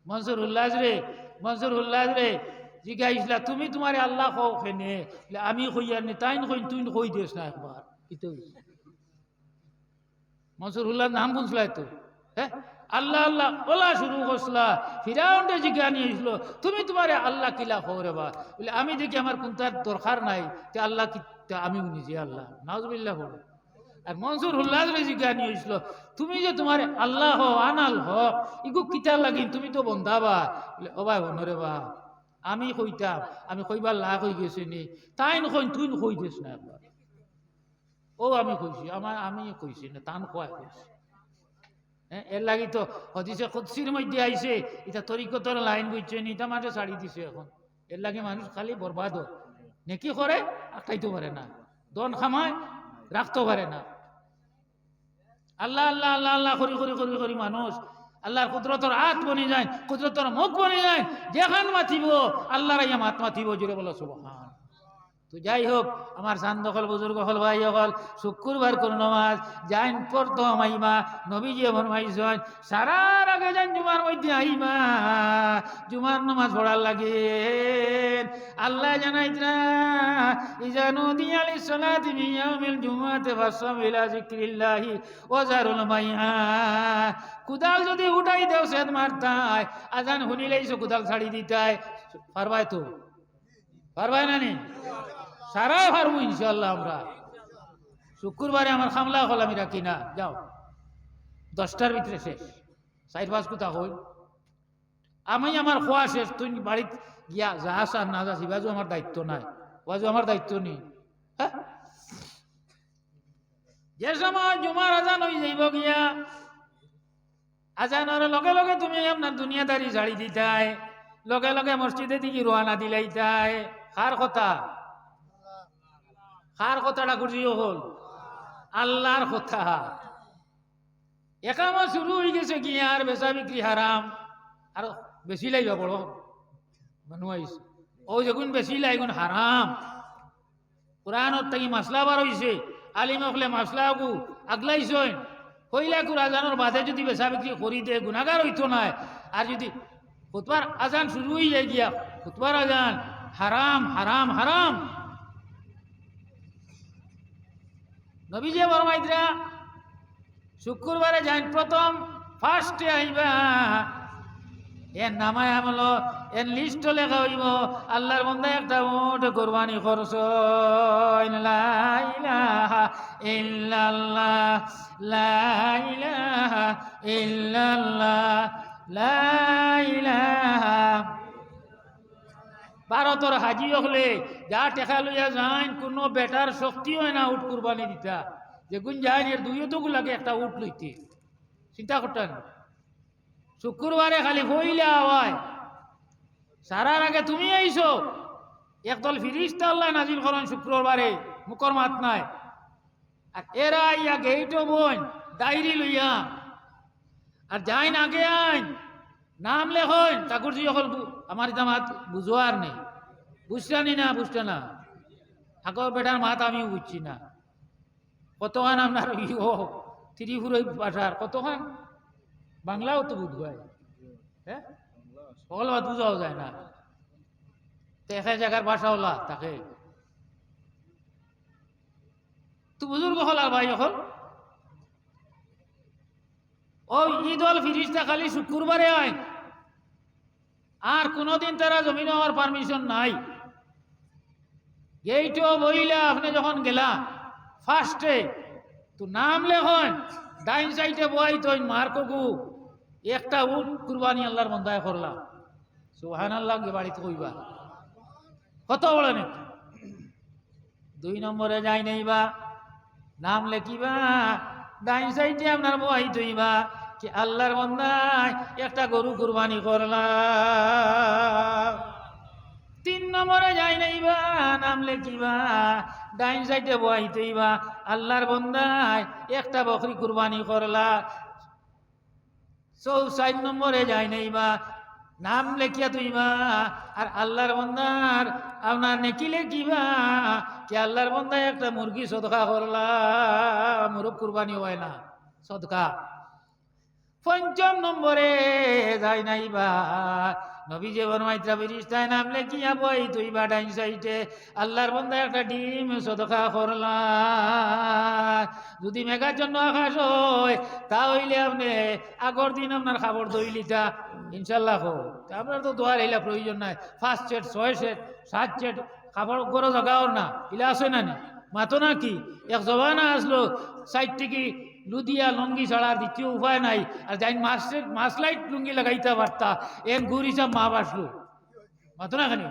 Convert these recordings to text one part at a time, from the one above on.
মনসুর উল্লাহ রে জিজ্ঞাসা তুমি তোমারে আল্লাহ কও খেনে আমি কইয়ার নি তাই কই তুই কই দিস না একবার কিতো মনসুর উল্লাহ নাম শুনছিলাই তো হ্যাঁ আল্লাহ আল্লাহ বলা শুরু করছিলা ফিরাউন্ডে জিজ্ঞাসা নিয়ে আসলো তুমি তোমারে আল্লাহ কিলা কও রে বা বলে আমি দেখি আমার কোনটার দরকার নাই তে আল্লাহ কি আমি নিজে আল্লাহ নাউজুবিল্লাহ বলো আর মনসুর উল্লাহ রে জিজ্ঞাসা নিয়ে আসলো তুমি যে তোমার আল্লাহ হো আনাল হক ইগু কিতার লাগি তুমি তো বন্ধাবা বলে ও ভাই হনরে বা আমি কইতাম আমি কইবার লাগ হয়ে গেছি নি তাই নকই তুই কই দিস না একবার ও আমি কইছি আমি কইছি না তান কয় কইছি হ্যাঁ এর লাগি তো হদিসে কুদসির মধ্যে আইছে এটা তরিকতর লাইন বুঝছে নি এটা মাঠে ছাড়ি দিছে এখন এর লাগি মানুষ খালি বরবাদ হয় নেকি করে খাইতে পারে না দন খামায় রাখতে পারে না আল্লাহ আল্লাহ আল্লাহ আল্লাহ করি করি করি করি মানুষ আল্লাহর কুদরতর হাত বনে যায় কুদরতর মুখ বনে যায় যেখান মাতিব আল্লাহর ইয়া মাত মাতিব জুড়ে বলো সুবহান তো যাই হোক আমার চান দখল বুজুর্গ হল ভাই হল শুক্রবার কোন নমাজ যাইন পড়তো মাইমা নবীজি ফরমাইছেন সারার আগে যাইন জুমার মধ্যে আইমা জুমার নামাজ পড়ার লাগে আল্লাহ জানাইতরা ইজানু দিয়ালি সালাতি মিন ইয়াউমিল জুমাতে ফাসাম ইলা যিকরিল্লাহি ওয়া জারুল মাইয়া কুদাল যদি উঠাই দেও সেদ মারতাই আজান শুনিলেই কুদাল ছাড়ি দিতাই পারবাই তো পারবাই না নি সারাই পারবো ইনশাল্লাহ আমরা শুক্রবারে আমার খামলা হল আমি রাখি না যাও 10টার ভিতরে শেষ 4-5 কোথা হই আমি আমার খোয়া শেষ তুই বাড়িত গিয়া যাস আর না যাস বাজু আমার দায়িত্ব নাই বাজু আমার দায়িত্ব নেই হ্যাঁ যে সময় জুমার আজান হয়ে যাইব গিয়া আজানের লগে লগে তুমি আপনার দুনিয়াদারি ঝাড়ি দিতাই লগে লগে মসজিদে দিকে রোয়ানা দিলাইতাই কার কথাটা বুঝিও হল আল্লাহর কথা একামা শুরু হয়ে গেছে কি আর বেচা বিক্রি হারাম আর বেশি লাইবা বড় মানুষ আইছে ও যখন বেশি লাইগুন হারাম কোরআনত থাকি মাসলা বার হইছে আলিম হলে মাসলাগু আগলাইছেন কইলা কুরাজানোর বাদে যদি বেচা বিক্রি করি দে গুনাহগার হইতো না আর যদি খুতবার আজান শুরু হয়ে যায় গিয়া খুতবার আজান হারাম হারাম হারাম নবীজি ফরমাইতরা শুক্রবারে যাই প্রথম ফার্স্টে আইবা এর নামায় আমল এর লিস্ট লেখা হইব আল্লাহর বন্দা একটা উট কোরবানি করছ লা ইলাহা ইল্লাল্লাহ লা ইলাহা ইল্লাল্লাহ লা ইলাহা ভারতের হাজি হলে যা টেকা লইয়া যান কোনো বেটার শক্তি হয় না উট কুরবানি দিতা যেগুন যান এর দুইও তো লাগে একটা উট লইতে চিন্তা করতেন শুক্রবারে খালি হইলে হয় সারার আগে তুমি আইছো একদল ফিরিস্তা আল্লাহ নাজিল করেন শুক্রবারে মুখর মাত নাই আর এরা ইয়া গেইটো বোন ডায়েরি লইয়া আর যাইন আগে আইন নাম লেখন ঠাকুরজি হল আমার এটা মাত বুঝোয়ার নেই বুঝতানি না বুঝতে না ঠাকুর বেটার মাত আমিও বুঝছি না কতখান আপনার ও ত্রিপুরই ভাষার কতখান বাংলাও তো বুঝ হয় হ্যাঁ সকল মাত বুঝাও যায় না তো এক জায়গার ভাষা হলা তাকে তো বুজুর্গ হল আর ভাই হল ও ঈদ হল ফিরিস্তা খালি শুক্রবারে হয় আর কোনদিন তারা জমিন হওয়ার পারমিশন নাই এইটো বইলা আপনি যখন গেলা ফার্স্টে তো নাম লেখন ডাইন সাইডে বই তো মার্কগু একটা উট কুরবানি আল্লাহর বন্দায় করলাম সুবহানাল্লাহ বাড়িতে কইবা কত বড় নেই 2 নম্বরে যাই নাইবা নাম লেখিবা ডাইন সাইডে আপনার বই তৈবা কি আল্লাহর বন্দায় একটা গরু কুরবানি করলাম 3 নম্বরে যাই নাইবা নাম লেখিবা ডাইন সাইডে বই তৈবা আল্লাহর বন্দায় একটা বকরি কুরবানি করলা 4 নম্বরে যাই নাইবা নাম লেখিয়া তুইবা আর আল্লাহর বন্দার আপনার নেকি লেখিবা কি আল্লাহর বন্দায় একটা মুরগি সদকা করলা মুরগ কুরবানি হয় না সদকা পঞ্চম নম্বরে যাই নাই বা নবী যে বরমাইত্রা ফিরিস্তায় নামলে কি বই তুই বা ডাইন সাইডে আল্লাহর বন্ধা একটা ডিম সদকা করলা যদি মেঘার জন্য আকাশ হয় তা হইলে আপনি আগর দিন আপনার খাবার দইলিটা ইনশাল্লাহ হো আপনার তো দোয়ার এলা প্রয়োজন নাই 5 সেট 6 সেট 7 সেট খাবার গরো জাগাওর না ইলা আছে না নি মাতো না কি এক জবানা আসলো সাইড থেকে লুদিয়া লুঙ্গি ছাড়ার দ্বিতীয় উপায় নাই আর যাই মাসলাইট লুঙ্গি লাগাইতে পারতা এন ঘুর হিসাব মা বাসলো মাতো না খানি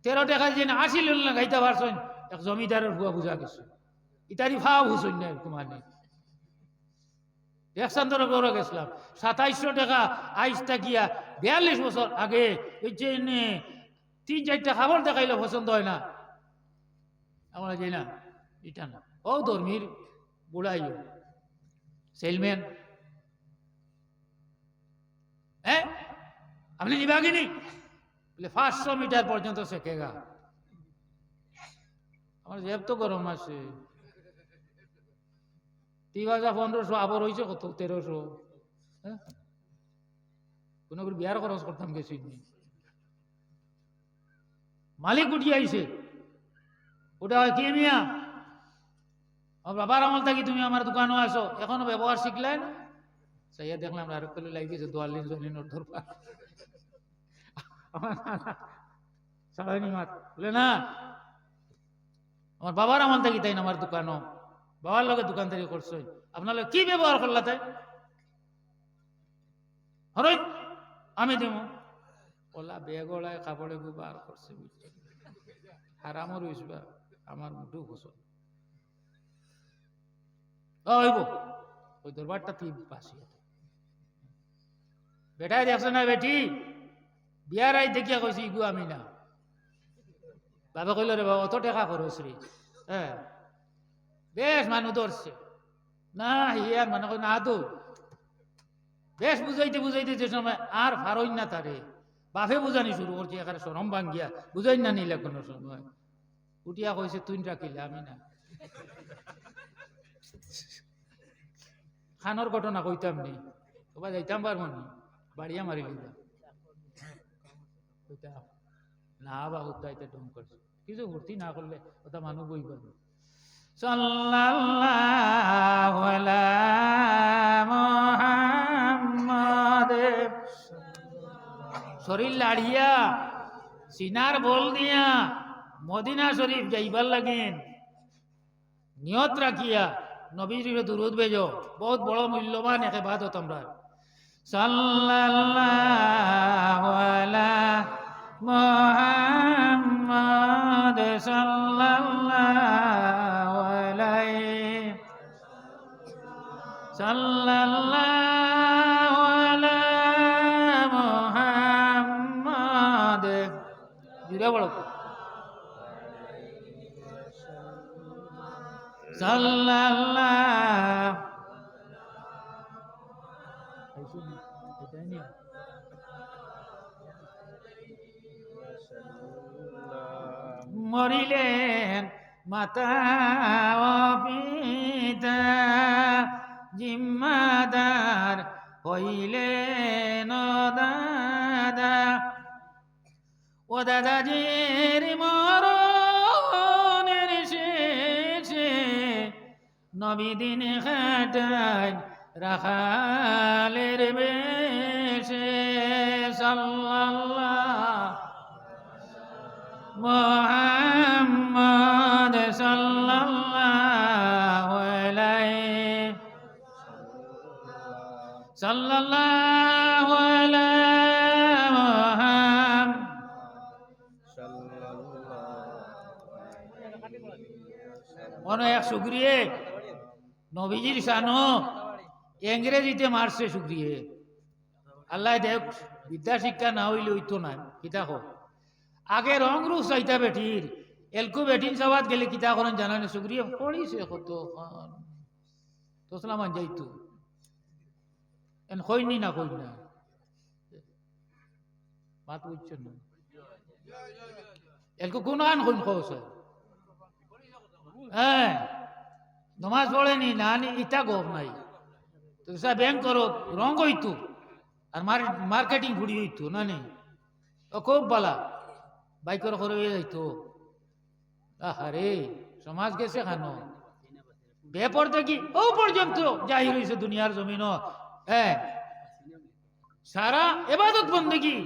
13 টাকা যে 80 লোন লাগাইতে পারছেন এক জমিদারের বুয়া বুঝা গেছে ইতারি ভাও হুসেন না তোমার নেই একসান্তর গৌরব গেছিলাম 2700 টাকা আইসটা গিয়া 42 বছর আগে ওই যে 3-4টা খাবার দেখাইলে পছন্দ হয় না আমরা যাই না এটা না ও ধর্মীর বুড়াই সেলম্যান হ্যাঁ আপনি নিবাগিনি বলে 500 মিটার পর্যন্ত শেখেগা আমার জেব তো গরম আছে 3,1500 আবার হয়েছে কত 1300 হ্যাঁ কোনো বিয়ার খরচ করতাম গেছি মালিক উঠিয়ে আইছে ওটা হয় কি মিয়া আমার বাবার আমল থাকি তুমি আমার দোকানও আসো এখনো ব্যবহার শিখলেন সাইয়া দেখলাম আর একটু লাগিয়েছে 42 ধরবা সাড়ানি মাত বলে না আমার বাবার আমল থাকি তাই না আমার দোকানও বাবার লোকের দোকান থেকে করছো আপনার লোক কি ব্যবহার করলা তাই হরই আমি দেব ওলা বেগড়ায় কাপড়ে ব্যবহার করছে বুঝছে হারামর হইসবা আমার মুঠু গোসল হইব ওই দরবারটা তুই পাশি বেটাই দেখছো না বেটি বিয়ার আই দেখিয়া কইছি ইগু আমি না বাবা কইল রে বাবা অত টাকা খরচ রে হ্যাঁ বেশ মানুষ ধরছে না হিয়ার মানে না তো বেশ বুঝাইতে বুঝাইতে যে সময় আর ফারই না তারে বাপে বুঝানি শুরু করছে এখানে সরম ভাঙ্গিয়া বুঝাই না নিলে কোনো সময় উঠিয়া কইছে তুই রাখিলে আমি না খানোর ঘটনা কইতাম নি তোবা যাইতাম পারবো নি বাড়িয়া মারি লিতাম না বা উদ্দাইতে ডুম করছে কিছু ভর্তি না করলে ওটা মানুষ বই পাবে সাল্লাল্লাহু আলা মুহাম্মাদ শরীর লাড়িয়া সিনার বল দিয়া মদিনা শরীফ যাইবার লাগেন নিয়ত রাখিয়া নবীর দুরুদ বেজো বহুত বড় মূল্যবান এক ইবাদত আমরা সাল্লাল্লাহু আলা মুহাম্মাদ সাল্লাল্লাহু আলাইহি সাল্লাল্লাহু আলা মুহাম্মাদ জুড়ে বলো সাল্লাল্লাহু মরিলেন মাতা ও পিতা জিম্মাদার হইলেন দাদা ও দাদাজির মরণের শেষে নবী দিন খাটায় রাখালের বেশে সাল্লাল্লাহু মুহাম্মাদ সাল্লাল্লাহু আলাইহি সাল্লাল্লাহু আলা মুহাম্মাদ মনে এক শুকরিয়ে নবীজির শানো ইংরেজিতে মারছে শুকরিয়ে আল্লাহ দেখ বিদ্যা শিক্ষা না হইলে হইতো না কিতা হোক আগে রং রূপ চাইতা বেটির এলকু বেটিন সবাদ গেলে কিতা করেন জানানি শুকরিয়ে পড়িছে কত তোসলাম যাইতো এন কইনি না কই না বাত বুঝছো না এলকু কোন আন কইন কওছে হ্যাঁ নমাজ পড়েনি না ইটা গপ নাই তো ব্যাংক করো রঙ হইতো আর মার্কেটিং ফুড়ি হইতো না নেই ও খুব বালা বাইকের করে যাইতো। আহারে সমাজ গেছে খানো বেপর দেখি ও পর্যন্ত যাই রয়েছে দুনিয়ার জমিন। হ্যাঁ সারা এবাদত বন্দেগি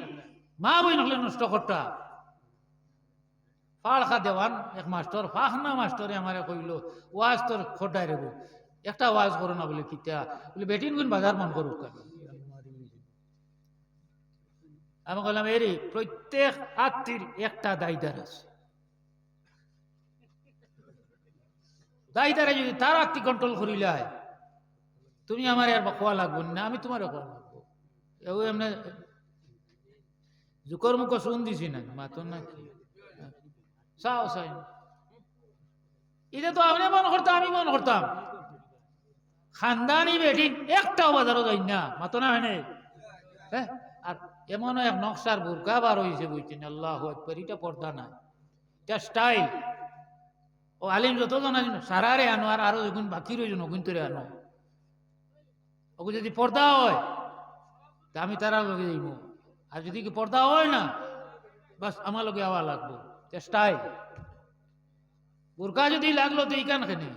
মা বই নহলে নষ্ট করতা। পাড়খা দেওয়ান এক মাস্টর ফাহনা মাস্টরে আমারে কইল ওয়াজ তোর খোটাই রেব একটা ওয়াজ করো না বলে কিতা বলে বেটিন গুণ বাজার মন করুক। আমি বললাম এরি প্রত্যেক আত্মীর একটা দায়িদার আছে। দায়িদারে যদি তার আত্মী কন্ট্রোল করিলে হয় তুমি আমার আর খোয়া লাগবো না আমি তোমার খোয়া লাগবো। এমনি জুকর মুখ শুন দিছি না মাতন না কি চাও চাই এটা তো আপনি মন করতাম আমি মন করতাম খানদানি বেটি একটাও বাজারও যাই না মাতো না হয়। হ্যাঁ আর এমন এক নকশার বোরকা বার হয়েছে বুঝছেন আল্লাহ একবার এটা পর্দা না এটা স্টাইল। ও আলিম যত জানা সারারে আনো আর আরো যখন বাকি রয়েছে নগুন তোরে আনো ওকে যদি পর্দা হয় তা আমি তারা লগে যাইব আর যদি কি পর্দা হয় না বাস আমার লগে আওয়া লাগবো স্টাইল। বোরকা যদি লাগলো তো এইখান খেনে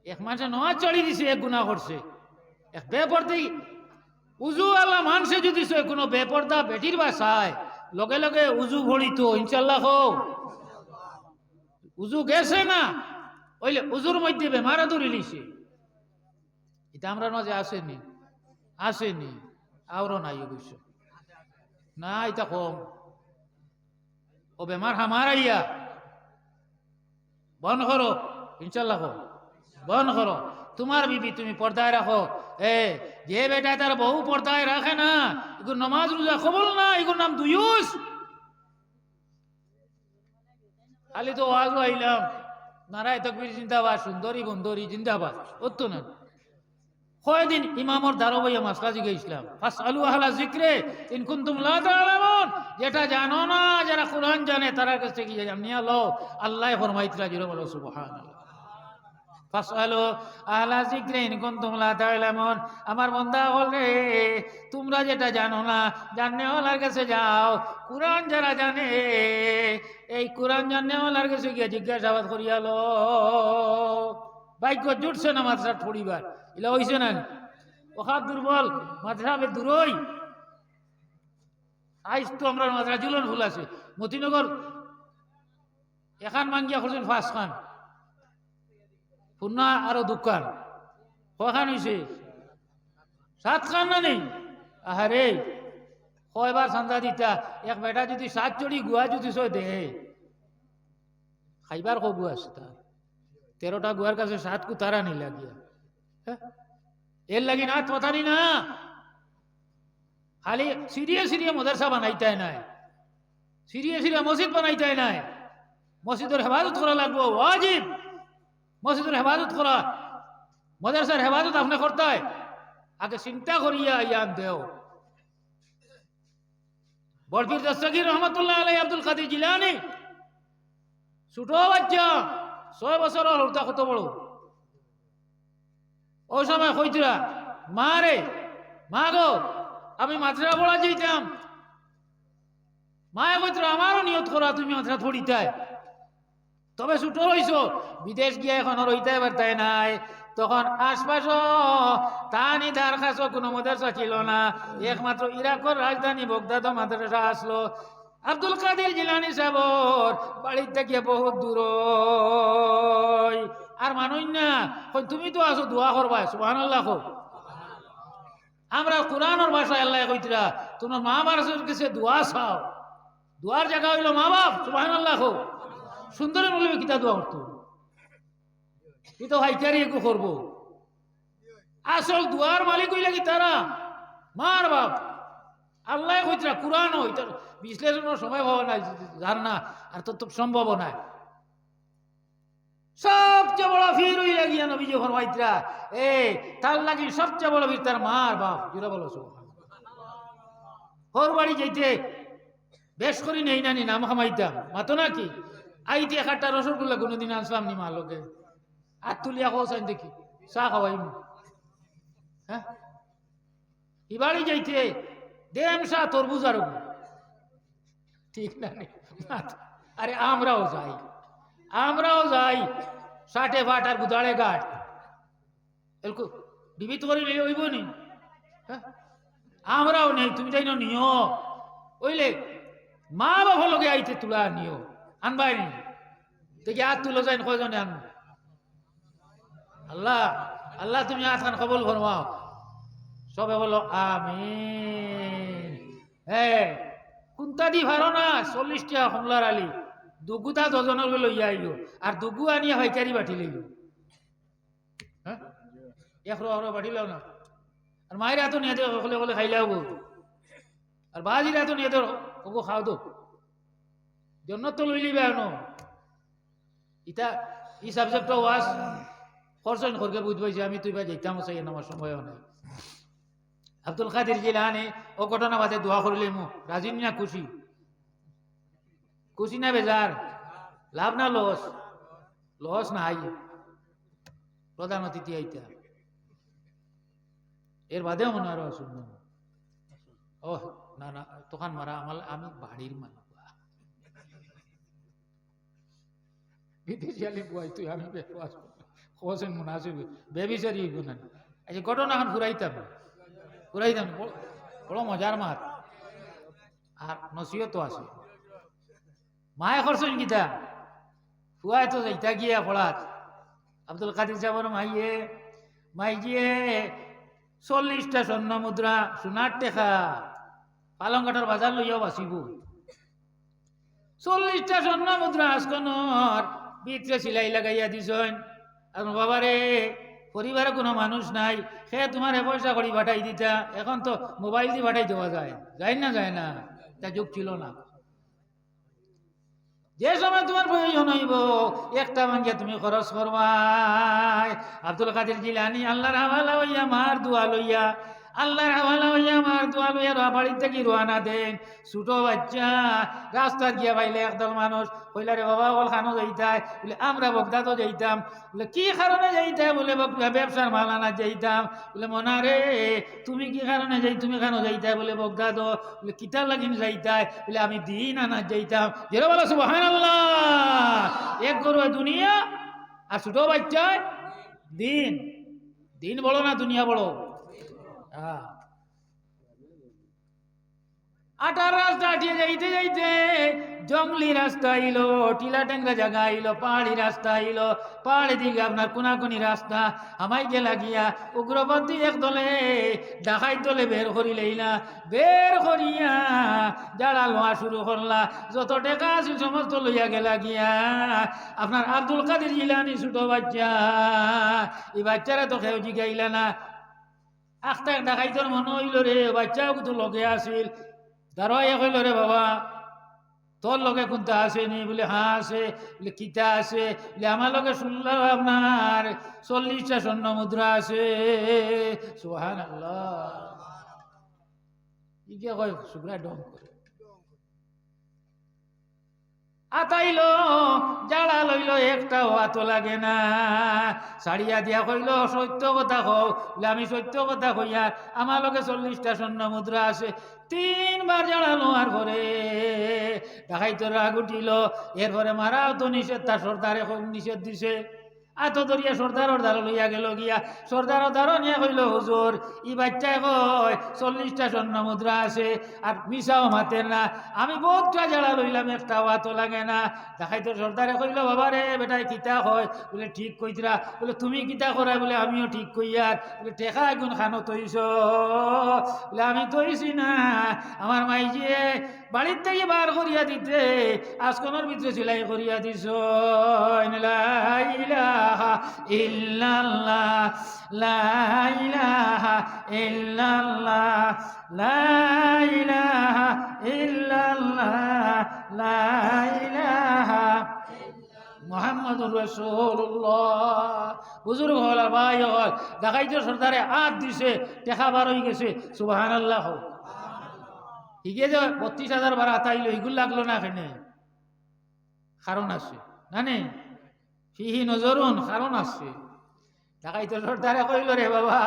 এক মাসে নমাজ চড়ি দিছে এক গুণা করছে এক বেপর্দাই উজু আল্লাহ মানছে যদি কোনো বেপর্দা বেটির বাসায় লগে লগে উজু ভরিত ইনশাল্লাহ হোক উজু গেছে না ওইলে উজুর মধ্যে বেমারা ধরে লিছে এটা আমরা নজে আসেনি আসেনি আরো নাই অবশ্য না এটা কম ও বেমার হামারাইয়া বন করো ইনশাল্লাহ হোক বন করো তোমার বিবি তুমি পর্দায় রাখো। যে বেটা তার বহু পর্দায় রাখে না এগুলো নমাজ রোজা কবল না এগুলোর নাম দুয়ুস। খালি তো ওয়াজ আইলাম নারায় তকবীর জিন্দাবাদ সুন্দরী বন্দরী জিন্দাবাদ অত না কয়দিন ইমামর দারো ভাইয়া মাসকাজি গেছিলাম ফাসআলু আহলা যিকরে ইন কুনতুম লা তা'লামুন যেটা জানো না যারা কুরআন জানে তার কাছে গিয়ে জানিয়া লও আল্লাহ ফরমাইতরা জিরো বলো সুবহানাল্লাহ। ফাসআলু আহলা যিকরি ইন কুনতুম লা তা'লামুন আমার বান্দা বলে তোমরা যেটা জানো না জাননে ওলার কাছে যাও। কুরআন যারা জানে এই কুরআন জাননে ওলার কাছে গিয়ে জিজ্ঞাসাবাদ করিয়া লো। ভাগ্য জুটছে না মাদ্রাসা পড়িবার এলা হইছে না ওখান দুর্বল মাদ্রাসা দূরই আইস তো আমরা মাদ্রাসা জুলন ভুল আছে মতিনগর এখান মাঙ্গিয়া করছেন 5 খান পুনা আরো দোকান কখান হয়েছে 7 খান না নেই। আহারে কয়বার চান্দা দিতা এক বেটা যদি 7 চড়ি গুয়া যদি সয় দে খাইবার কো গুয়া আছে তার 13টা গুয়ার কাছে 7 কু তারা নেই লাগিয়া এর লাগি না কথানি না খালি সিরিয়ে সিরিয়ে মাদ্রাসা বানাইতে নাই সিরিয়ে সিরিয়ে মসজিদ বানাইতে নাই। মসজিদের হেফাজত করা লাগবো ওয়াজিব। মসজিদের হেফাজত করা মাদ্রাসার হেফাজত আপনি করতে হয় আগে চিন্তা করিয়া ইয়ান দেও। বরফির দস্তগীর রহমতুল্লাহ আলাইহি আব্দুল কাদের জিলানী ছোট বাচ্চা 6 বছর হলতা কত বড় ও সময় কইতরা মা রে মা গো আমি মাদ্রাসা পড়া যাইতাম। মায়ে কইতরা আমারও নিয়ত করা তুমি মাদ্রাসা পড়িতাই তবে ছোট হইছ বিদেশ গিয়া এখন রইতে পারতাই নাই তখন আশপাশ তানি ধার কাছে কোনো মাদ্রাসা ছিল না একমাত্র ইরাকের রাজধানী বগদাদ মাদ্রাসা আসলো। আব্দুল কাদের জিলানী সাহেবর বাড়ির থেকে বহুত দূর আর মানুষ না তুমি তো আসো দোয়া করবা সুবহানাল্লাহ। আমরা কোরআনের ভাষায় আল্লাহ কইতরা তোমার মা বাবার কাছে দোয়া চাও দোয়ার জায়গা হইল মা বাপ সুবহানাল্লাহ। সুন্দরের বলবে কিতা দোয়া করতো এ তো হাইকারি একটু করবো আসল দোয়ার মালিক হইলে কি তারা মার বাপ আল্লাহ কইতরা কোরআন ওইটার বিশ্লেষণের সময় পাওয়া নাই জান না আর তো সম্ভব নাই। সবচেয়ে বড় ফির হইলে গিয়া নবীজি ফরমাইতরা তার লাগি সবচেয়ে বড় ফির তার মার বাপ যেটা বলো ওর বাড়ি যাইতে বেশ করি নেই নানি নাম খামাইতাম মাতো নাকি আইতে একটা রসগোল্লা কোনোদিন আনসাম নি মা লোকে আর তুলিয়া খাওয়াই দেখি চা খাওয়াইম হ্যাঁ এবারই যাইতে দেম চা তরবুজ আর ঠিক না আরে আমরাও যাই ষাটে ফাট আর গুদাড়ে গাঠ বিবিত করে হইব নি হ্যাঁ আমরাও নেই তুমি তাই নিও ওইলে মা বাবা লোকে আইতে তুলা নিও আনবাই নি দেখি আর তুলো যাই কয়জনে আন আল্লাহ আল্লাহ তুমি আসান কবল ফরমাও সবে বলো আমিন হ্যাঁ কুন্তা দি ভারো না 40 টাকা কমলার আলী দুগুতা দজনের লইয়া আইলো আর দুগু আনিয়া ভাইকারি বাটি লইল হ্যাঁ এক বাটিলাও না আর মায়ের এত নিয়ে দেও কলে কলে খাইলাও গো আর বাজির এত নিয়ে দেও ওগো খাও দো জন্য তো লইলি বেনো ইটা ই সাবজেক্ট ওয়াজ খরচন করকে বুঝ পাইছি আমি তুই বা যেতাম চাই আমার সময় নাই আব্দুল কাদের জিলানী ও ঘটনা বাদে দোয়া করলে মু রাজি না খুশি না বেজার লাভ না লস না আই প্রধান অতিথি আইতা এর বাদেও মনে আরো শুনলাম ও না না তখন মারা আমার আমি বাড়ির মানুষ বিদেশি আলি বুয়াই তুই আমি খোঁজেন মুনাসিব বেবিচারি না আচ্ছা ঘটনা এখন ফুরাইতাম বড় মজার মাত আর নসিহত আছে মায়ে খরচন গীতা ফুয়াই তো যাইতা গিয়া পড়াত আব্দুল কাদির সাহেবের মাইজিয়ে 40টা স্বর্ণ মুদ্রা সোনার টেকা পালংঘাটার বাজার লইয়াও বাঁচিব 40টা স্বর্ণ মুদ্রা আজকনর ভিতরে সিলাই লাগাইয়া দিছেন আর বাবারে পরিবারে কোনো মানুষ নাই সে তোমার পয়সা করি পাঠাই দিতা এখন তো মোবাইল দিয়ে পাঠাই দেওয়া যায় না তা যুগ ছিল না যে সময় তোমার প্রয়োজন হইব একটা মাঙ্গিয়া তুমি খরচ করবাই আব্দুল কাদের জিলানী আল্লাহর হাওয়ালা হইয়া মার দোয়া লইয়া বাড়ির থেকে রোয়ানা দেন ছোট বাচ্চা রাস্তার গিয়া পাইলে একদল মানুষ কইলা রে বাবা বল খানো যাইতাই বলে আমরা বগদা তো যাইতাম বলে কি কারণে যাইতাই বলে ব্যবসার মাল আনা যাইতাম বলে মনা রে তুমি কি কারণে তুমি খানো যাইতাই বলে বগদা তো বলে কিতার লাগিন যাইতাই বলে আমি দিন আনা যাইতাম যেন বলো সুবহানাল্লাহ এক গরু দুনিয়া আর ছোট বাচ্চায় দিন বলো না দুনিয়া বলো আটার রাস্তা আটিয়ে যাইতে জঙ্গলি রাস্তা আইলো টিলা ট্যাংরা জায়গা আইলো পাহাড়ি রাস্তা আইলো পাহাড়ি দিকে আপনার কোনাকুনি রাস্তা আমাই গেলা গিয়া উগ্রপন্থী এক দলে ডাকাই দলে বের করিয়া যারা লোয়া শুরু করলা যত টেকা আছে সমস্ত লইয়া গেলা গিয়া আপনার আব্দুল কাদের জিলানী ছোট বাচ্চা এই বাচ্চারা তো কেউ জিগাইলা না আখটা ডাকাইতর মনে হইল রে বাচ্চাও কিন্তু লগে আসিল দাঁড়াইয়া কইল রে বাবা তোর লগে কোনটা আসেনি বলে হ্যাঁ আছে বলে কিতা আছে বলে আমার লগে শুনলাম আপনার 40টা স্বর্ণ মুদ্রা আছে সুবহানাল্লাহ ইকে কয় শুকরা ডং করে আতাইল যারা লইল একটা হাত লাগে না সারিয়া দিয়া কইল সত্য কথা কও আমি সত্য কথা কইয়া আমার লগে 40টা স্বর্ণ মুদ্রা আছে 3বার জানালো আর পরে ডাকাইতো রাগ উঠিল এরপরে মারাও তো নিষেধ তার সর্দারে নিষেধ দিছে আত ধরিয়া সর্দার লইয়া গেল গিয়া সর্দার নিয়ে কইল হুজুর ই বাচ্চায় কয় 40টা স্বর্ণ মুদ্রা আছে আর মিশাও মাতের না আমি বহুতটা জাড়া লইলাম একটা হাতও লাগে না দেখাইতো সর্দারে কইল বাবা রে বেটাই কিতা হয় বলে ঠিক কইতরা বলে তুমি কিতা করাই বলে আমিও ঠিক কইয়ার বলে টেকা একগুণ খানো তৈছ বলে আমি তৈছি না আমার মাইজিয়ে বাড়ির থেকে বার করিয়া দিতে আজকনের ভিতরে সেলাই করিয়া দিছ ইল্লাল্লাহ লা ইলাহা ইল্লাল্লাহ লা ইলাহা ইল্লাল্লাহ লা ইলাহা মুহাম্মাদুর রাসূলুল্লাহ বুজুর্গ হল আর ভাই হল দেখাইতো সর্দারে হাত দিছে টেকা বার হয়ে গেছে সুবহানাল্লাহ হিগে যে 32,000 বার আতাইলো এগুলো লাগলো না এখানে কারণ আছে জানে ফিহি নজরুন কারণ আছে। ডাকাইতো সর্দারে কইল রে বাবা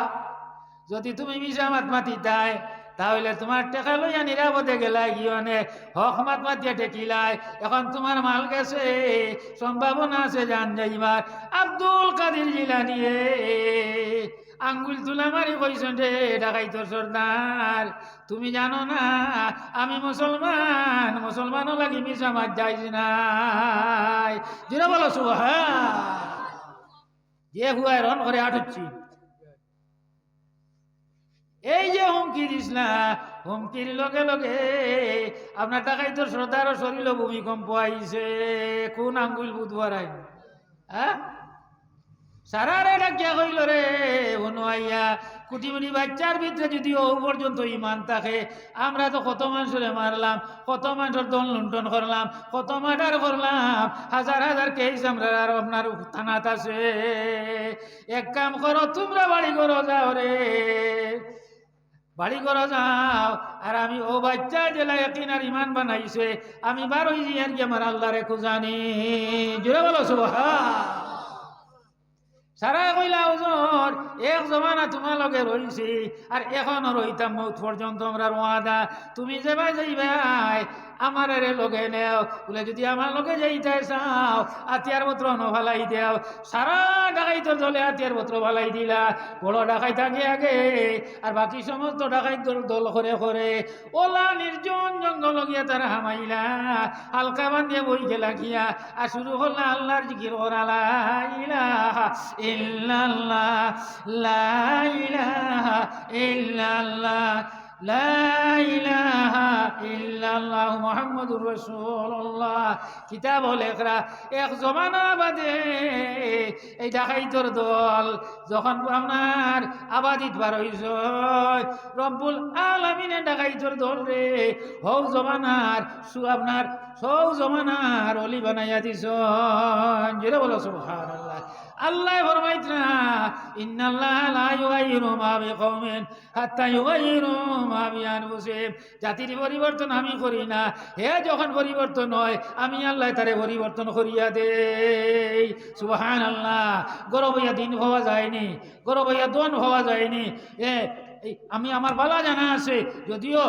যদি তুমি মিশা মাত মাতিতাই তাহলে তোমার টেকা লইয়া নিরাপদে গেলাই গিয়ে হক মাত মাতিয়া টেকিলাই, এখন তোমার মাল গেছে সম্ভাবনা আছে জান যাইবার। আব্দুল কাদের জিলানী আঙ্গুল তুলা মারি কইছেন রে ডাকাইতো সর্দার তুমি জানো না আমি মুসলমান, মুসলমানও লাগি মিশা মাত যাইছি নাই। যেটা বলো সুবহান যে হুয়ায় রন করে আটুচ্ছি। এই যে হুমকি দিস না হুমকির লগে লগে আপনার ডাকাইতো সর্দারও শরীর ভূমিকম্প আইছে। কোন আঙ্গুল বুধবার আইন হ্যাঁ সারারে ডাকিয়া কইল রে অনুয়াইয়া কুটিমুটি বাচ্চার ভিতরে যদি ও পর্যন্ত ইমান থাকে, আমরা তো কত মানুষরে মারলাম, কত মানুষের দল লুণ্ঠন করলাম, কত মার্ডার করলাম, হাজার হাজার কেস আমরা আর আপনার থানাত আছে। এক কাম করো তোমরা বাড়ি করো যাও রে, বাড়ি করো যাও। আর আমি ও বাচ্চা জেলা একিনার ইমান বানাইছে আমি বারোই জিয়ার কি আমার আল্লাহ রে খুঁজানি। জোরে বলো সুবহান। সারা কইলা ওজোর এক জমানা তোমার লগে রইছি আর এখনো রইতাম মৌত পর্যন্ত আমরা ওয়াদা। তুমি যাবাই যাইবাই আমার রে লগে নেও বলে, যদি আমার লগে যাইতে চাও হাতিয়ার পত্র নভালাই দেও। সারা ডাকাইতর দলে হাতিয়ার পত্র ভালাই দিলা, বড় ডাকাই থাকে আগে আর বাকি সমস্ত ডাকাইতর দল করে করে ওলা নির্জন জঙ্গল গিয়া তারা হামাইলা, হালকা বান্ধিয়ে বই খেলা গিয়া আর শুরু হল্লা আল্লাহর জিকির করা লা ইলাহা ইল্লাল্লাহ লা ইলাহা ইল্লাল্লাহ লা ইলাহা ইল্লাল্লাহ মুহাম্মাদুর রাসূলুল্লাহ। কিতাব লেখরা এক জমানা বাদে এই ডাকাইতর দল যখন আপনার আবাদিত বার হইছ রব্বুল আলামিনে ডাকাইতর দল রে হৌ জমানার আপনার সৌ জমানার অলি বানাইয়া দিছ। যেটা বলো সুবহানাল্লাহ। আল্লাহ ফরমাইত না ইন্নাল্লাহ লা ইউগাইয়িরু মা বিকওমিন হাত্তা ইউগাইয়িরু মা বিআনফুসিহিম। জাতির পরিবর্তন আমি করি না, হে যখন পরিবর্তন হয় আমি আল্লাহ তারে পরিবর্তন করিয়া দেই। সুবহানাল্লাহ। গরব হইয়া দিন হওয়া যায়নি, গরব হইয়া দন হওয়া যায়নি। আমি আমার বালা জানা আছে যদিও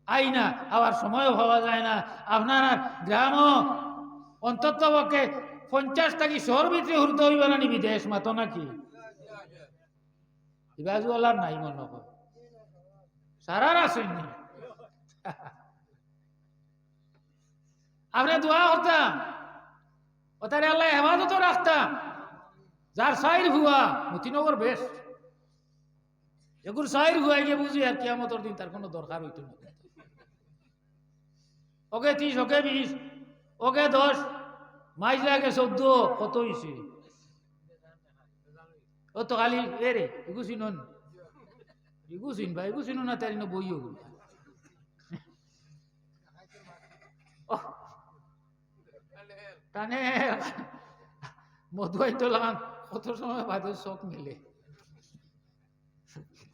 আইনা আবার সময়ও হওয়া যায় না। আপনার গ্রামও অন্তত পক্ষে 50 টাকি শহর ভিতরে হুরতে হইবে না বিদেশ মাতো নাকি ইবাজুয়ালার নাই মনে হয় সারার আসেননি। আপনি দোয়া করতাম ও তারে আল্লাহ হেফাজতও রাখতাম। যার সাইর হুয়া মতিনগর বেশ এগুর সাইর হুয়াই গিয়ে বুঝি আর কিয়ামতর দিন তার কোনো দরকার হইতো না। ওকে 30 ওকে 20 ওকে 10 মাইজ লাগে 14 কত হয়েছে ও তো খালি এরে এগু চিনুন এগু চিন ভাই এগু চিনু না তার বইও টানে মধুয়াই তো লাগান কত সময় বাদে চোখ মিলে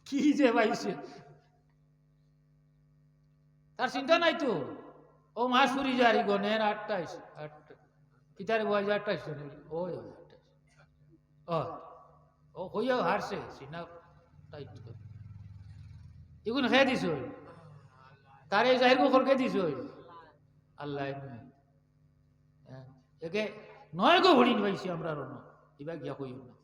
কি যে পাইছে তার চিন্তা নাই তো। ও মাস ফুরি যারি গনের 28 কিতারে বয় 28 ওই 28 ও কইয়া হারছে সিনা টাইট এগুন খেয়ে দিছ তারে জাহির করকে দিছ আল্লাহ একে 9 গো ভরিন পাইছি আমরা রন এবার গিয়া কইও না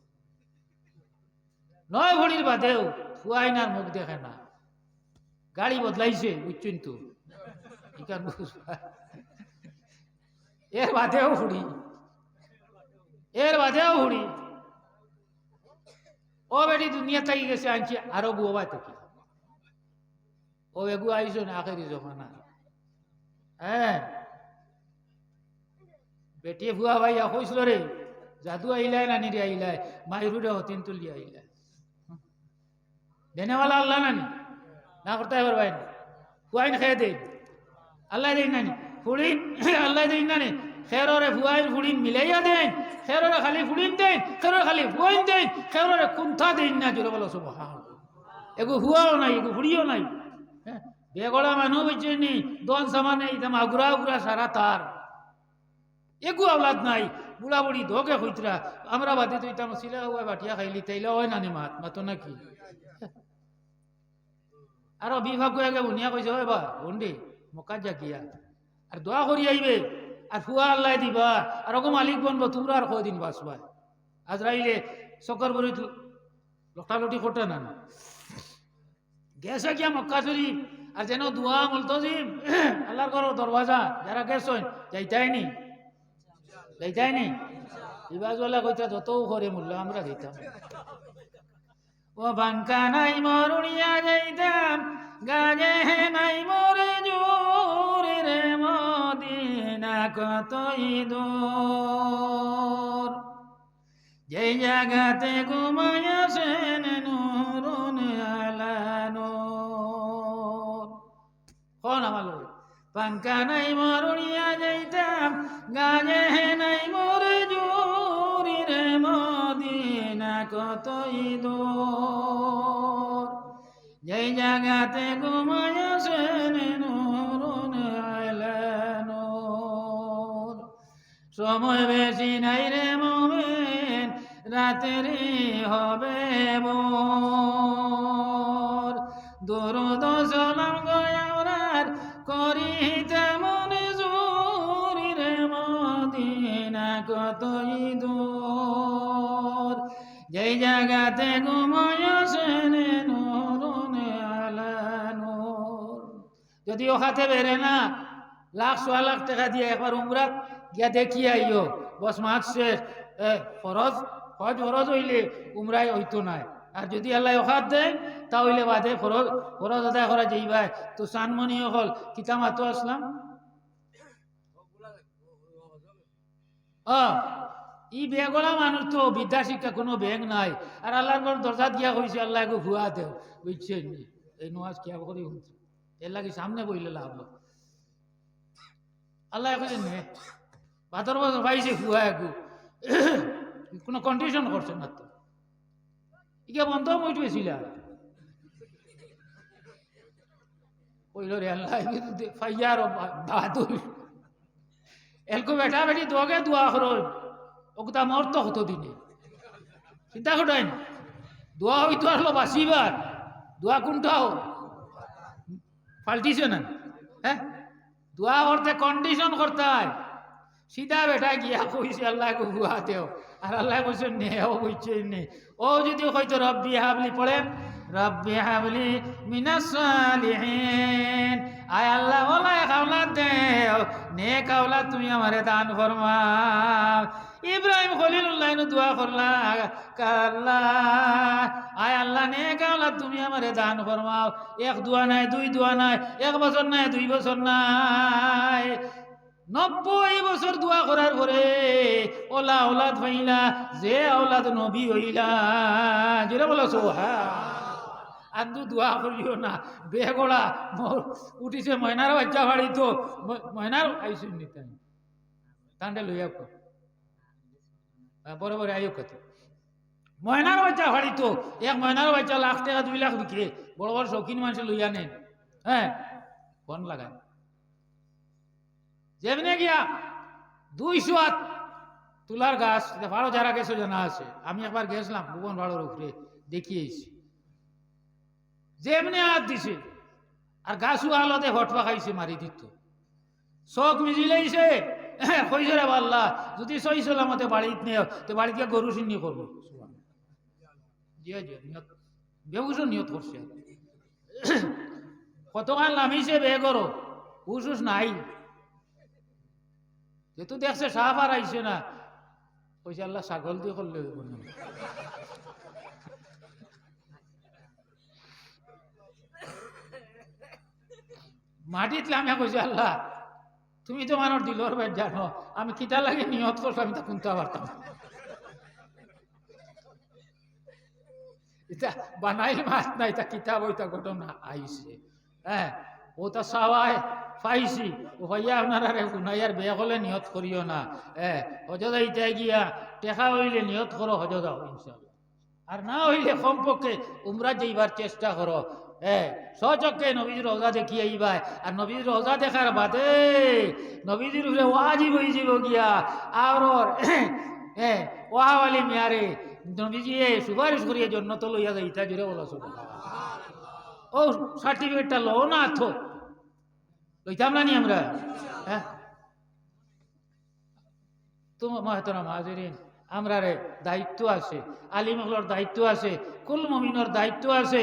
9 ভরির বাদেও ফুয়াইনার মুখ দেখে না, গাড়ি বদলাইছে বুঝছেন তো এর বাদেও হুড়ি এর বাদেও হুড়ি ও বেটি দুনিয়া থাকি গেছে আনছি আরো বুয়া থেকে ও এগু আইসো না আখেরি জমানা। হ্যাঁ বেটি ভুয়া ভাই কইছিল রে জাদু আইলাই নানি রে আইলাই মাইরুরে হতিন তুলি আইলাই দেনেওয়ালা আল্লাহ নানি না করতে এবার ভাই ফুয়াইন খেয়ে দে আল্লাহ দেন নানি ফুড়িন আল্লাহ দেন নানি খেররে ফুয়াইন ফুড়িন মিলাইয়া দেন, খেররে খালি ফুড়িন দেন, খেররে খালি ফুয়াইন দেন, খেররে কুন্থা দেন না। জোরে বলো সুবহান। এগু হুয়াও নাই এগু ফুড়িও নাই। বেগড়া মানুষ বুঝছেন নি দন সামানে আগুরা আগুরা সারা তার এগু আওলাদ নাই, বুড়া বুড়ি ধোকে হইতরা আমরা বাদে তো ইতাম সিলা হুয়া বাটিয়া খাইলি তাইলে হয় না নি মাতো নাকি। আর বিভাগ আগে বুনিয়া কইছে হয় বা বন্ডে মক্কা জাকিয়া আর দোয়া করি আইবে আর ফুয়া আল্লাহ দিবা আর ওগো মালিক বনবো তোমরা আর কয়দিন বাঁচবা। আজরাইলে চকর বড়ি লটালটি করতে না গেছে গিয়া মক্কা শরীফ আর যেন দোয়া মুলতজিম আল্লাহর ঘর দরওয়াজা যারা গেছেন যাইতাইনি যাইতাইনি ইবাজওয়ালা কইতা যত করে মূল্য আমরা দিতাম। ও বাঙ্কা নাই মরুড়িয়া যাইতাম গাজে হে নাই মরে জোরে রে মদিনা কতই দূর যেই জায়গাতে ঘুমাইয়াছেন নূরুন আলা নূর। কোন আমার পাঙ্কা নাই মরুড়িয়া যাইতাম গাজে হে নাই মরে জোরে রে মদিনা কতই দূর যেই জায়গাতে ঘুমাইয়াছেন নূরুন আলা নূর। সময় বেশি নাই রে মোমেন রাতেরি হবে ভোর দরুদ সালাম গয়ার করিতে মনে জোরি রে মদিনা কতই দূর যেই জায়গাতে ঘুমাইয়াছেন নূরুন আলা নূর। যদি ওখাতে বেরে না লাখ সোয়া লাখ টাকা দিয়ে একবার উমরাত গিয়া দেখি আইও বস মাস শেষ ফরজ হজ ফরজ হইলে উমরাই হইতো নাই। আর যদি আল্লাহ ওখাত দেয় তাহলে বাদে ফরজ ফরজ আদায় করা যাইবাই। তো সানমনি হল কিতা মাতো আসলাম ই বেগলা মানুষ তো বিদ্যা শিক্ষা কোনো ব্যাগ নাই। আর আল্লাহর দরজাত গিয়া কইছে আল্লাহ গো ভুয়া দেও বুঝছেন এই নোয়াজ কিয়া করে শুনছে এর লাগে সামনে বইলে লাভ আল্লাহ কইছে নে 12 বছর পাইছে ভুয়া একু কোনো কন্ডিশন করছে না তো ইকে বন্ধ মইট গেছিল কইল রে আল্লাহ ফাইয়ার বাহাদুর এলকো বেটা বেটি দোগে দোয়া করো ওটা মরতো হতো দিনে চিন্তা করেন দোয়া হইতো আসলো বাঁচিবার দোয়া কোনটাও পাল্টিছে না। হ্যাঁ দোয়া করতে কন্ডিশন করতে হয়। সিধা বেটা গিয়া কইছে আল্লাহ গুয়া দেও আর আল্লাহ কইছে নে ও কইছে নে ও যদি হয়তো রব্বি হাবলি পড়েন রব্বি হাবলি মিনাস সালিহিন আয় আল্লাহ ওলা কাওলাদ দেও নে কাওলাদ তুমি আমারে দান ফরমাও। ইব্রাহিম খলিলুল্লাহ দোয়া করলা আল্লাহ আয় আল্লাহ নে কাওলাদ তুমি আমারে দান ফরমাও। এক দোয়া নাই দুই দোয়া নাই 1 বছর নাই 2 বছর নাই 90 বছর দোয়া করার পরে ওলা ওলাদ হইলা যে ওলাদ নবী হইলা যেটা বলো আন্দু দোয়া করিও না বেগড়া উঠিছে ময়নার বাচ্চা বাড়ি তো ময়নার আইসুন নিতাই তান্ডে লইয়া বড় বড় আয়ো কত ময়নার বাচ্চা বাড়ি তো এক ময়নার বাচ্চা লাখ টাকা 2 লাখ বিক্রে বড় বড় শৌখিন মানুষ লইয়া নেন। হ্যাঁ ফোন লাগান যেমনে গিয়া 200 হাত তুলার গাছ ভালো যারা গেছে জানা আছে। আমি একবার গেছিলাম ভুবন ভাড়োর উপরে দেখিয়েছি যেমনে হাত দিছে আর গাছু আলোতে হটপা খাইছে মারি দিত চোখ মিজিলেইছে কইছে রে আল্লাহ যদি সই সালামতে বাড়িতে নেও তো বাড়িতে গরু সিন্নি করবো নিয়ত বেউস নিয়ত করছে কতক্ষণ নামিছে বে করো হুস নাই যেহেতু দেখছে সাপ আর আইছে না কইছে আল্লাহ ছাগল দিয়ে করলে মাটিত লামিয়া কইছে আল্লাহ তুমি তো মানুষ দিলর বেদ জানো আমি কিতা লাগে নিয়ত করছো আমি তা শুনতে পারতাম এটা বানাইল মাছ নাই তা কিতাব ওইটা ঘটনা আইছে। হ্যাঁ ওটা সাওয়ায় পাইছি ও ভাইয়া আপনারা গুনাইয়ার বেয়া হলে নিয়ত করিও না। হ্যাঁ হজদা ইটাই গিয়া টেকা হইলে নিয়ত করো হজদা ইনশাআল্লাহ আর না হইলে কমপক্ষে উমরা যাইবার চেষ্টা করো সচক্ষে নবীজির রোজা দেখি আইবাই আর নবীজির রোজা দেখার বাদে নবীজির উপরে ওয়াজিব হয়ে যাব গিয়া আর ওয়াওয়ালি মিয়ারে নবীজি সুপারিশ করিয়ে জন্য তো লইয়া যাই তা জুড়ে বলা ও সার্টিফিকেটটা লো না থো লইতাম না নি আমরা হ্যাঁ তোমার মাহতরাম হাজিরিন আমরা রে দায়িত্ব আছে আলিমগুলোর দায়িত্ব আছে কুল মুমিনের দায়িত্ব আছে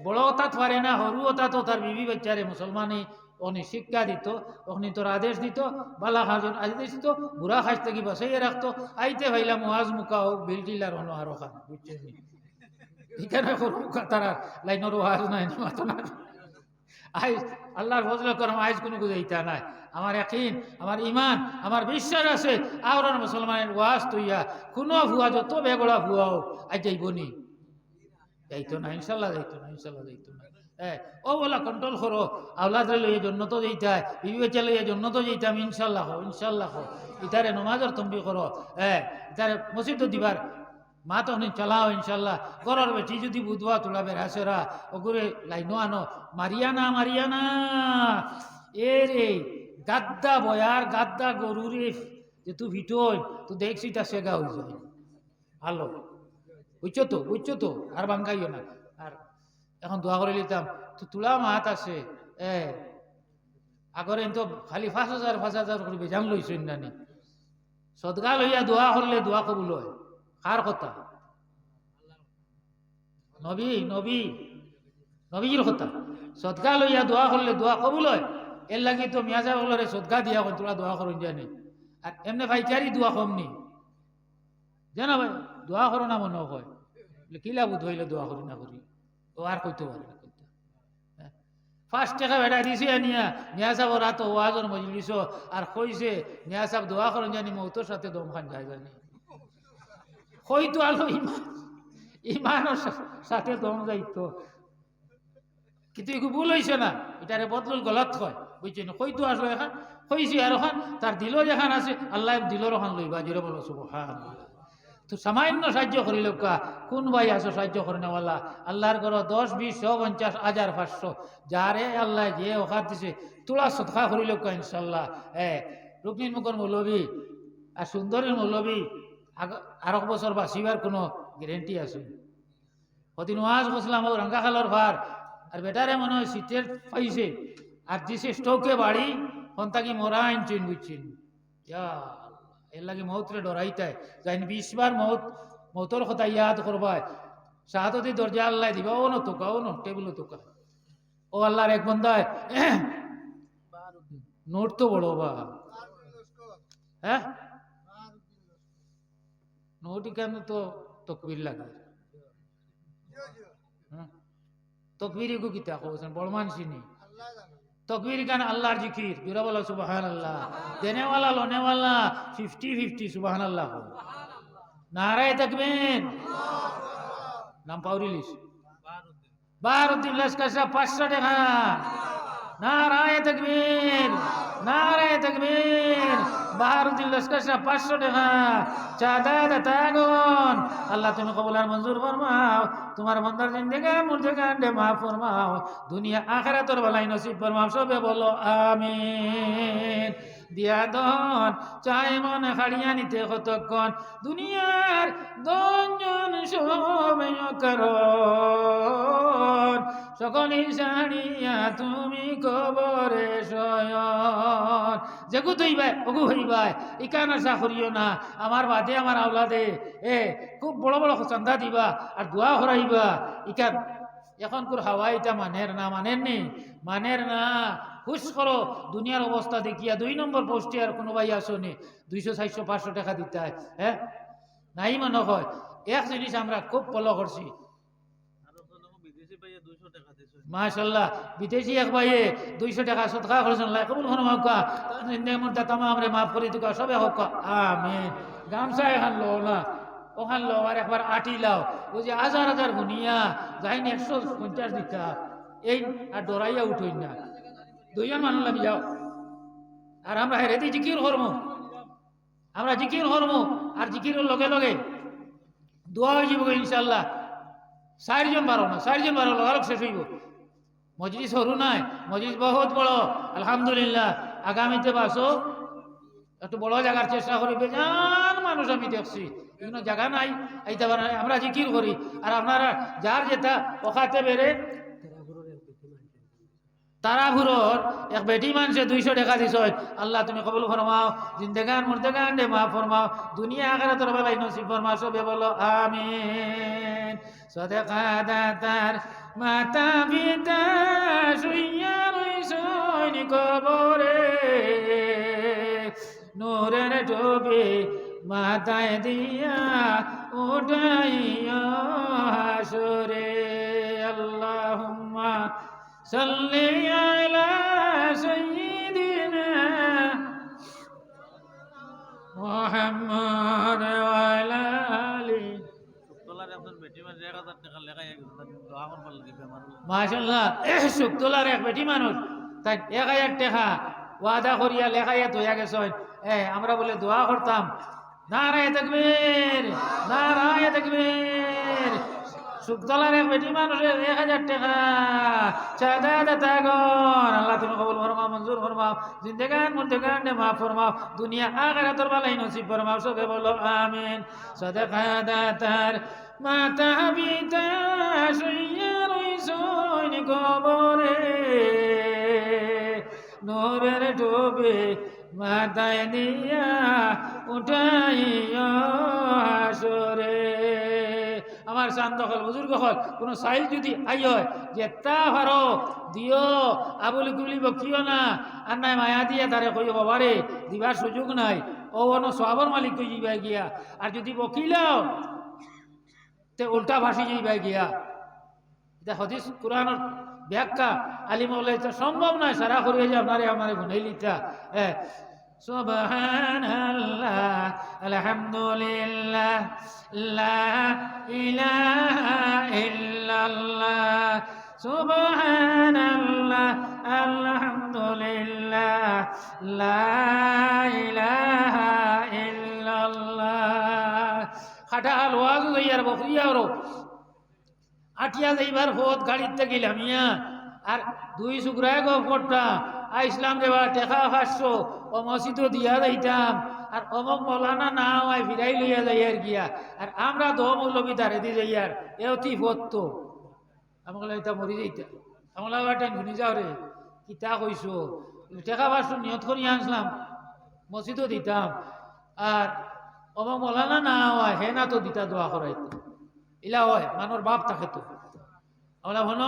বড় অতাত পারে না হরু অতাত তার বিবি বাচ্চারে মুসলমানে অনেক শিক্ষা দিত অগ্নি তোর আদেশ দিত বালা হাজন আদেশ দিত বুড়া খাস থেকে বসাইয়ে রাখতো আইতে ভাইলাম ওয়াজ মুখা হোক বিলটিলার হনো আরো খান বুঝছেন এখানে মুখা তারা লাইনের ওয়াজ নাই মাতো না আইজ আল্লাহর ফজল করম আইজ কোনো বুঝাইতা নাই আমার ইয়াকিন আমার ইমান আমার বিশ্বাস আছে আওরান মুসলমানের ওয়াজ তুইয়া কোনো ভুয়া যত বেগড়া ভুয়াও আজ যাইবনি যাইতো না ইনশাল্লাহ যাইতো না ইনশাল্লাহ যাইতো না ও বলা কন্ট্রোল করো আওলাদরে লইয়ে জন্য তো যেইতাই বিবি বাচ্চা লইয়ে জন্য তো যেইতাম ইনশাল্লাহ হো ইতারে নমাজর তম্বি করো ইতারে মসজিদ দিবার মা তো চালাও ইনশাল্লাহ গরর বেটি যদি বুধবা তোলা বেড়াছেরা ওগুরে লাইনো আনো মারিয়ানা এ রে গাদ্দা বয়ার গাদ্দা গরুরে যে তুই ভিটোই তুই দেখছি তা সেগা হয়ে যায় ভালো বুঝছো তো আর বাঙ্গাইও না আর এখন দোয়া করে নিতাম তো তুলা মাত আছে আগরে তো খালি 5,000 করে বেজান লইছেন নানি সদগা লইয়া দোয়া করলে দোয়া কবুল হয় কার কথা নবীর কথা সদগা লইয়া দোয়া করলে দোয়া কবুল হয় এর লাগি তো মিয়াজা বলরে সদগা দিয়া তোরা দোয়া করুন জানি আর এমনি ভাইচারি দোয়া কমনি জানা ভাই দোয়া করো না মনে হয় কিলা বুধ হইলে দোয়া করি না করি ও আর কইতে পারে না 5 টাকা বেড়া দিছে নিয়া মিয়া সাহেব রাত ওয়াজর মজলিস আর কইছে মিয়া সাহেব দোয়া করুন জানি মৌতর সাথে দম খান যায় জানি হয়তো আলো ইমানের সাথে দম যাইতো কিন্তু একটু ভুল হয়েছে না এটারে বদলুল গলত হয় বুঝছেন হয়তো আসলো এখন হয়েছে আর ওখান তার দিলও যেখান আছে আল্লাহ দিলর ওখান লইবা জোরে বলো সুবহানাল্লাহ তো সামান্য সাহায্য করিল কোন ভাই আসো সাহায্য করে নেওয়ালা আল্লাহর ঘর 10, 20, 100, 50, 1,500 যারে আল্লাহ যে ওখান দিছে তোলা সদকা করিল ইনশাল্লাহ রুকনির মুখর মৌলবী আর সুন্দরের মৌলবী আর এক বছর বাঁচিবার কোনো গ্যারেন্টি আছে কদিন ওয়াজ বসলাম ও রঙ্গা খালর ভার আর বেটারে মনে হয় সিটের পাইছে আর দিছে স্টোকে বাড়ি কি মরা আনছেন বুঝছেন এর লাগে মৌতরে ডরাইতাই যাইন 20 বার মৌতর কথা ইয়াদ করবায় শাহাদতি দরজা আল্লাহ দিবা ও ন টেবিল তোকা ও আল্লাহর এক বন্দায় নোট তো বড় বা হ্যাঁ নোট কেন তো তকবির লাগে তকবির গো কিতা কইছেন বড় মানসি নেই তকবীর গান আল্লাহর জিকির জোরা বলো সুবহানাল্লাহ দেনেওয়ালা লোনেওয়ালা 50-50 সুবহানাল্লাহ নারায়ে তাকবীর নাম পাউরিলিস বারুদ্দিন লস্কর 500 টাকা নারায়ে তাকবীর বারুদ্দিন লস্কর 500 টাকা চাঁদা দাতাগণ আল্লাহ তুমি কবুল আর মঞ্জুর ফরমাও তোমার বান্দার জিন্দেগি মুর্দেগান্ডে মাফ ফরমাও দুনিয়া আখিরাতের বেলায় নসিব ফরমাও সবে বলো আমিন দিয়া দন চাই মনে খাড়িয়া নিতে কতক্ষণ দুনিয়ার দঞ্জন সবে কারণ সকলেই সারিয়া তুমি কবরে শয়ন যেগু তুইবাই ওগু হইবাই ইকান আশা করিও না আমার বাদে আমার আওলাদে খুব বড় বড় চান্দা দিবা আর দোয়া হরাইবা ইকান এখন কোর হাওয়াই এটা মানের না খুশ করো দুনিয়ার অবস্থা দেখিয়া 2 নম্বর পোস্টে আর কোনো ভাই আসনে 200, 400, 500 টাকা দিতে হয় নাই মনে হয় এক জিনিস আমরা খুব ফলো করছি মাশাআল্লাহ বিদেশি এক ভাইয়ে 200 টাকা সদকা করেছেন আল্লাহ কবুল ফরমাও নেমনটা तमाम রে maaf করে দিও সবে হোক আমিন গামছা এখন লো না ওখান লো আর একবার আটি লাও ওই যে হাজার গুনিয়া যাইনি 150 দিতা এই আর ডরাইয়া উঠই না 2 জন মানুষ লাগি যাও আর আমরা হেরেদি জিকির করব আর জিকিরের লগে লগে দোয়া হয়ে যাবে ইনশাআল্লাহ চারজন বারো না, চারজন বারো লগালগ শেষ হইব। মজলিস সরু নাই, মজলিস বহুত বড় আলহামদুলিল্লাহ। আগামীতে বাসো একটু বড় জায়গার চেষ্টা করি, বেজান মানুষ আমি দেখছি, এগুলো জায়গা নাই আইতে পারে না। আমরা জিকির করি আর আপনারা যার যেটা ওখাতে বেড়ে তারাপুরর এক বেটি মানুষে 200 টাকা দিছ। আল্লাহ তুমি কবুল ফরমাও, জিন্দেগান মুর্দেগান দে মাফ ফরমাও, দুনিয়া আখিরাতের বেলায় নসিব ফরমাও, সবে বলো আমিন। সদকা দাতার মাতা পিতা শুইয়া রইছইন কবরে, নূরের টোপে মাথায় দিয়া উঠাইয়া হাসরে। আল্লাহুম্মা সাল্লি আলা সাইয়্যিদিনা মুহাম্মদ ওয়া আলা আলি। মাশাআল্লাহ, শুকতলার এক বেটি মানুষ তাই 1000 টাকা ওয়াদা করিয়া লেখাইয়া ধইয়া গেছেন। আমরা বলে দোয়া করতাম, নারায়ে তাকবীর, নারায়ে তাকবীর। শুকতলার এক বেটি মানুষের 1000 টাকা চাঁদা দাতা গণ, আল্লাহ তুমি কবুল ফরমাও, মঞ্জুর ফরমাও, জিন্দেগান মুর্দেগান দে মাফ ফরমাও, দুনিয়া আখিরাতের বেলায় নসিব ফরমাও, সবে বলো আমিন। সদকা দাতার মাতা পিতা শুইয়া রইছইন কবরে, নূরের টোপে মাথায় দিয়া উঠাইয়া হাসরে। আমার শান্ত হল বুজুর্গ হল কোনো সাইল যদি আই হয় যে তা ভারো দিও, আবুলি কুবলি বকিও না, আর নাই মায়া দিয়া তারে কই বাবারে দিবার সুযোগ নাই, ও অন্য সবর মালিক কই যাইবা গিয়া, আর যদি বকিলাও তে উল্টা ভাসি যাইবা গিয়া। এটা হাদিস কুরআনের ব্যাখ্যা আলিম বলে এটা সম্ভব নয়, সারা করিয়ে যে আপনারে আমারে গুনাই লিতা। সুবহানাল্লাহ আলহামদুলিল্লাহ লা ইলাহা ইল্লাল্লাহ, সুবহানাল্লাহ আলহামদুলিল্লাহ লা ইলাহা ইল্লাল্লাহ। খাটা হাল ওয়াজ হইয়ার বকরিয়া ওর আটিয়া যাইবার হোত গাড়িতে গেলাম ইয়া, আর 2 শুক্রায় গো পড়তা ইসলাম দেবা টেকা 500 ও মসজিদও দিয়া যাইতাম, আর অমক মৌলানা না হয় ফিরাই লইয়া যাইয়ার গিয়া, আর আমরা দো মৌলবী তারে দি যাইয়ার এতি ভত্ত আমাকে এটা মরি যাইতা। আমলা বাটাই শুনি যাও রে কিতা কইছো, টেকা 500 নিয়ত করি আনছিলাম, মসজিদও দিতাম, আর অমক মৌলানা না হয় হে না তো দিতা দোয়া করাইতো। ইলা হয় মানুষ বাপ থাকে তো আমরা হন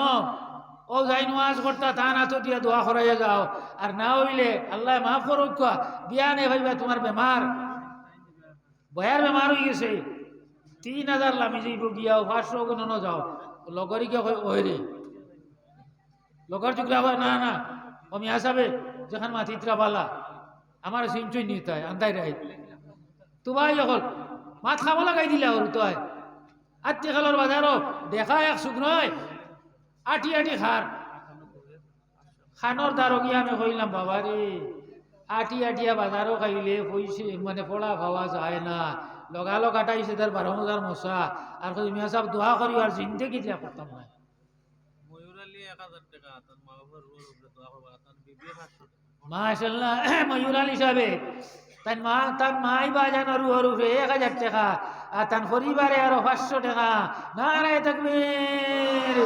ও যাই নামাজ করতা তা না তো দিয়া দোয়া করাইয়া যাও, আর না হইলে আল্লাহ মাফ করুক বিয়া নে ভাইবা তোমার বেমার বয়ার বেমার হয়ে গেছে 3000 লামি যাইব গিয়াও 500 গুণ যাও লগরি কে ওই রে লগর চুকরা হয় না না ও মিয়া সাহেব যখন মাথিত্রা পালা আমার সিমচুই নিতে হয় আন্দাই রাই তোমাই যখন মাত খাবো লাগাই দিলা ওর তো আত্মীয় খালোর বাজারও দেখা এক সুখ নয় আটি আটি খার খানোর দ্বারো গিয়ে আমি কইলাম বাবা রে আটি আটিয়া বাজারও খাইলে পয়সে মানে পড়া খাওয়া যায় না, লগালগ আটাইছে তার 12,000 মশা, আর মিয়া সাহেব দোয়া করি আর জিন্দগি দিয়া করতাম না। মাশাআল্লাহ ময়ূর আলী সাহেব তার মাই বাজানো রুহর উপরে 1000 টাকা, আর তার পরিবারে আরো 500 টাকা। নারায়ে তাকবীর,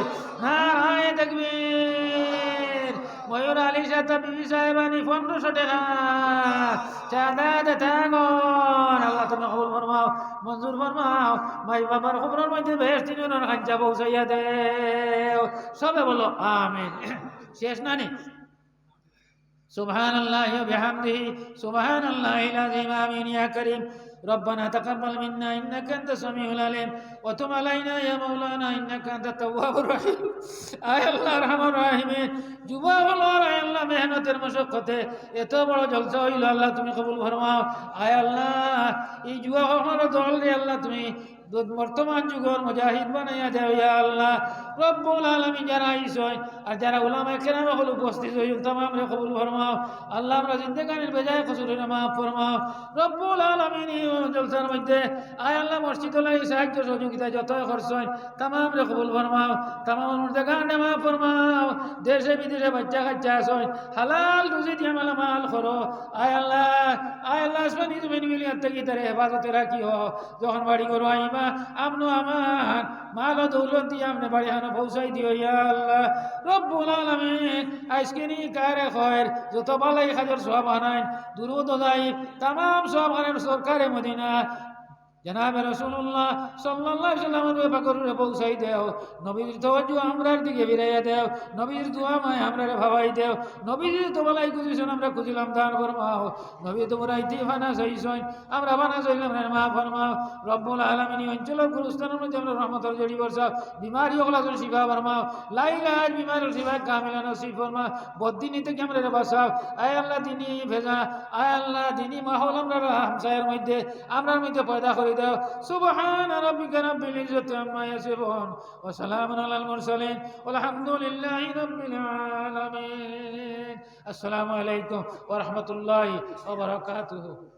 নারায়ে তাকবীর। ময়ূর আলী সাহেব বিবি সাহেবানি 1500 টাকা চাঁদা দেতা গণ, আল্লাহ তুমি কবুল ফরমাও, মঞ্জুর ফরমাও, মাই বাবার খবরের মধ্যে বেহেশতি নূরের খাঁচা পৌঁছাইয়া দেও, সবে বলো আমিন। শেষ না নি سبحان الله وبحمده سبحان الله العظيم آمين يا كريم ربنا تقبل منا إنك أنت السميع العليم وتب علينا يا مولانا إنك أنت التواب الرحيم آي الله الرحمن الرحيم যুবা হলো আয় আল্লাহ মেহনতের মশক্কতে এত বড় জলসা হইল আল্লাহ তুমি কবুল ফরমাও। আয় আল্লাহ এই যুবা হলো দল রে আল্লাহ তুমি বর্তমান যুগের মুজাহিদ বানাইয়া দেও ইয়া আল্লাহ রব্বুল আলামিন যারা আইসয় আর যারা উলামায়ে কেরাম হল উপস্থিত হই तमाम রে কবুল ফরমাও আল্লাহ আমরা জিন্দেগানির বেজায় কসুরে মাফ ফরমাও রব্বুল আলামিন এই জলসার মধ্যে আয় আল্লাহ মসজিদুল্লাহ সাহায্য সহযোগিতা যত খরচ হয় तमाम রে কবুল ফরমাও तमाम জিন্দেগানি মাফ ফরমাও দেশে বিদেশে বাচ্চা কাচ্চা আছে হালাল রুজি দিয়ে মাল করো আয় আল্লাহ আসমানি তুমি মিলিয়াত থেকে তারে হেফাজতে রাখিও যখন বাড়ি করো আইবা আমনো আমার মাল দৌলত দিয়ে আপনি বাড়ি হানো পৌঁছাই দিও ইয়া আল্লাহ রব্বুল আলামিন আজকে নি কারে খয়ের যত বালাই খাজর সওয়াব আনাইন দুরুদ দাই तमाम সওয়াব আনাইন সরকারে মদিনা जनाब रसूलुल्लाह सल्लल्लाहु अलैहि वसल्लम पाकरे पहुंचाई देओ नबीर तवज्जो हमरार दिके बिराइया देओ नबीर दुआ माय हमरारे भावाई देओ नबीर तो बलाई कुजिसन हमरा कुजिलाम दान फरमाओ नबी তোমরা ইতিফানা সইছই আমরা বানা সইলাম রে মাফ ফরমাও রব্বুল আলামিন অঞ্চলের গুরুস্থানের মধ্যে আমরা রহমতের জড়ি বর্ষা বিমারি ওগুলা জল শিফা ফরমাও লা ইলাহা বিমারির শিফা কামিলা নসিব ফরমা বদ্দিনী থেকে আমরা রে বাঁচাও আয় আল্লাহ দিনী ভেজা আয় আল্লাহ দিনী মাহৌল আমরা হামসায়ের মধ্যে আমরার মধ্যে পয়দা করে দাও সুবহান রাব্বিকা রাব্বিল ইজ্জাতি আম্মা ইয়াসিফুন ওয়া সালামুন আলাল মুরসালিন ওয়ালহামদুলিল্লাহি রাব্বিল আলামিন আসসালামু আলাইকুম ওয়া রাহমাতুল্লাহি ওয়া বারাকাতুহু